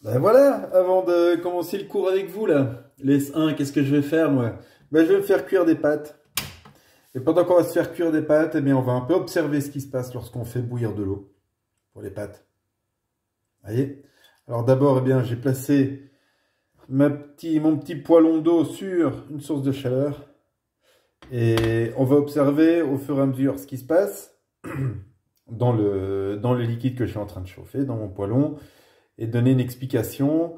Ben voilà, avant de commencer le cours avec vous là, les 1, qu'est-ce que je vais faire moi? Ben, je vais me faire cuire des pâtes. Et pendant qu'on va se faire cuire des pâtes, eh bien, on va un peu observer ce qui se passe lorsqu'on fait bouillir de l'eau pour les pâtes. Vous voyez? Alors d'abord, eh bien, j'ai placé mon petit poêlon d'eau sur une source de chaleur. Et on va observer au fur et à mesure ce qui se passe dans le liquide que je suis en train de chauffer, dans mon poêlon, et donner une explication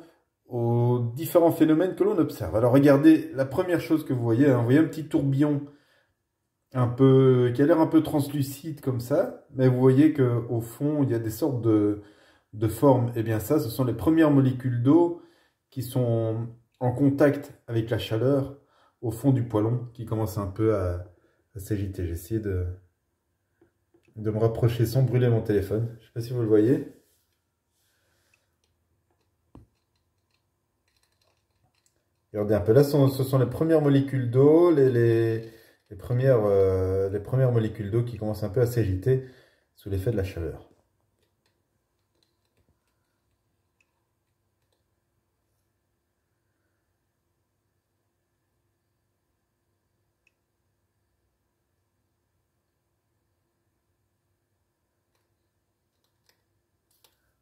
aux différents phénomènes que l'on observe. Alors regardez, la première chose que vous voyez, hein, vous voyez un petit tourbillon qui a l'air un peu translucide comme ça, mais vous voyez qu'au fond, il y a des sortes de formes. Et bien ça, ce sont les premières molécules d'eau qui sont en contact avec la chaleur au fond du poêlon, qui commence un peu à s'agiter. J'ai essayé de me rapprocher sans brûler mon téléphone. Je ne sais pas si vous le voyez. Regardez un peu, là ce sont les premières molécules d'eau, les premières molécules d'eau qui commencent un peu à s'agiter sous l'effet de la chaleur.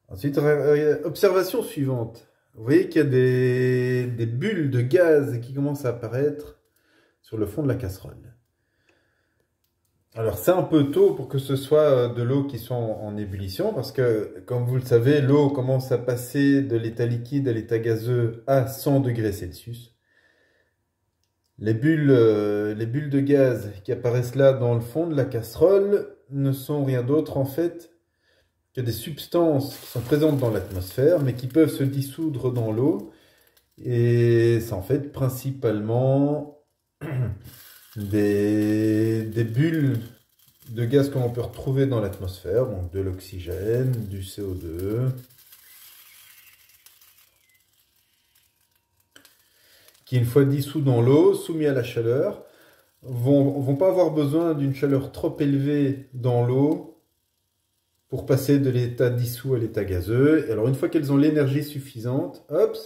Ensuite, observation suivante. Vous voyez qu'il y a des bulles de gaz qui commencent à apparaître sur le fond de la casserole. Alors c'est un peu tôt pour que ce soit de l'eau qui soit en ébullition, parce que, comme vous le savez, l'eau commence à passer de l'état liquide à l'état gazeux à 100 degrés Celsius. Les bulles de gaz qui apparaissent là dans le fond de la casserole ne sont rien d'autre en fait que des substances qui sont présentes dans l'atmosphère, mais qui peuvent se dissoudre dans l'eau. Et c'est en fait principalement des bulles de gaz que l'on peut retrouver dans l'atmosphère, donc de l'oxygène, du CO2, qui une fois dissous dans l'eau, soumis à la chaleur, vont pas avoir besoin d'une chaleur trop élevée dans l'eau pour passer de l'état dissous à l'état gazeux. Et alors une fois qu'elles ont l'énergie suffisante, hop,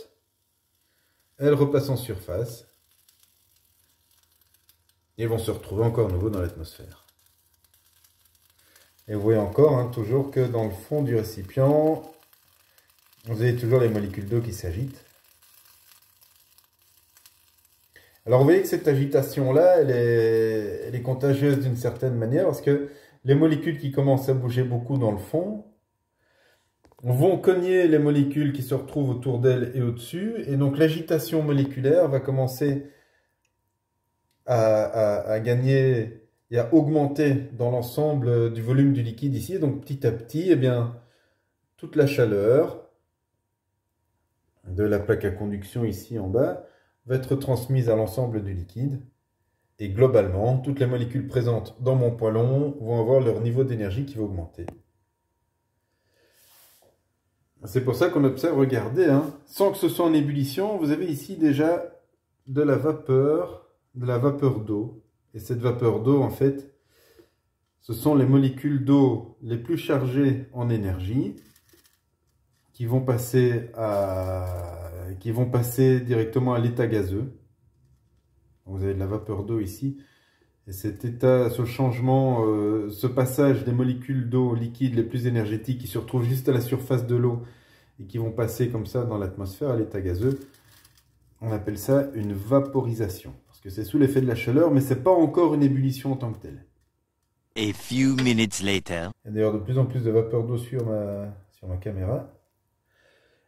elles repassent en surface et vont se retrouver encore à nouveau dans l'atmosphère. Et vous voyez encore, hein, toujours que dans le fond du récipient, vous avez toujours les molécules d'eau qui s'agitent. Alors vous voyez que cette agitation-là, elle est contagieuse d'une certaine manière, parce que les molécules qui commencent à bouger beaucoup dans le fond vont cogner les molécules qui se retrouvent autour d'elles et au-dessus, et donc l'agitation moléculaire va commencer à gagner et à augmenter dans l'ensemble du volume du liquide ici. Et donc petit à petit, eh bien, toute la chaleur de la plaque à conduction ici en bas va être transmise à l'ensemble du liquide. Et globalement, toutes les molécules présentes dans mon poêlon vont avoir leur niveau d'énergie qui va augmenter. C'est pour ça qu'on observe, regardez, hein, sans que ce soit en ébullition, vous avez ici déjà de la vapeur d'eau. Et cette vapeur d'eau, en fait, ce sont les molécules d'eau les plus chargées en énergie qui vont passer directement à l'état gazeux. Vous avez de la vapeur d'eau ici. Et ce changement, ce passage des molécules d'eau liquide les plus énergétiques qui se retrouvent juste à la surface de l'eau et qui vont passer comme ça dans l'atmosphère à l'état gazeux, on appelle ça une vaporisation. Parce que c'est sous l'effet de la chaleur, mais ce n'est pas encore une ébullition en tant que telle. A few minutes later. Il y a d'ailleurs de plus en plus de vapeur d'eau sur ma caméra.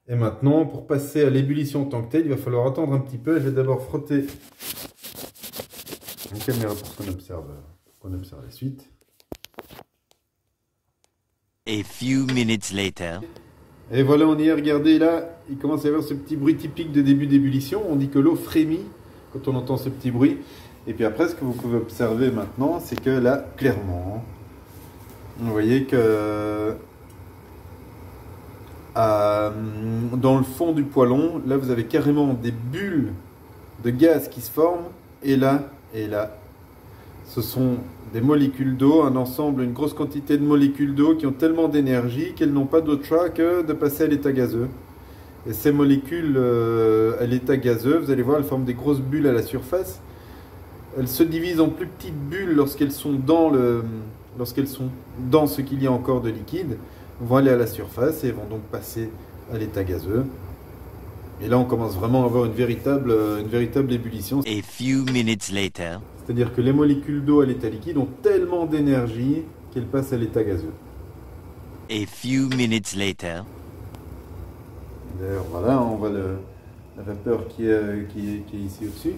Et maintenant, pour passer à l'ébullition en tant que telle, il va falloir attendre un petit peu. Je vais d'abord frotter la caméra pour qu'on observe la suite. A few minutes later. Et voilà, on y est, regardez là, il commence à y avoir ce petit bruit typique de début d'ébullition. On dit que l'eau frémit quand on entend ce petit bruit. Et puis après, ce que vous pouvez observer maintenant, c'est que là, clairement, vous voyez que dans le fond du poêlon, là, vous avez carrément des bulles de gaz qui se forment. Et là, ce sont des molécules d'eau, un ensemble, une grosse quantité de molécules d'eau qui ont tellement d'énergie qu'elles n'ont pas d'autre choix que de passer à l'état gazeux. Et ces molécules à l'état gazeux, vous allez voir, elles forment des grosses bulles à la surface. Elles se divisent en plus petites bulles lorsqu'elles sont dans ce qu'il y a encore de liquide, vont aller à la surface et vont donc passer à l'état gazeux. Et là, on commence vraiment à avoir une véritable ébullition. A few minutes later. C'est-à-dire que les molécules d'eau à l'état liquide ont tellement d'énergie qu'elles passent à l'état gazeux. A few minutes later. D'ailleurs, voilà, on voit la vapeur qui est ici au-dessus.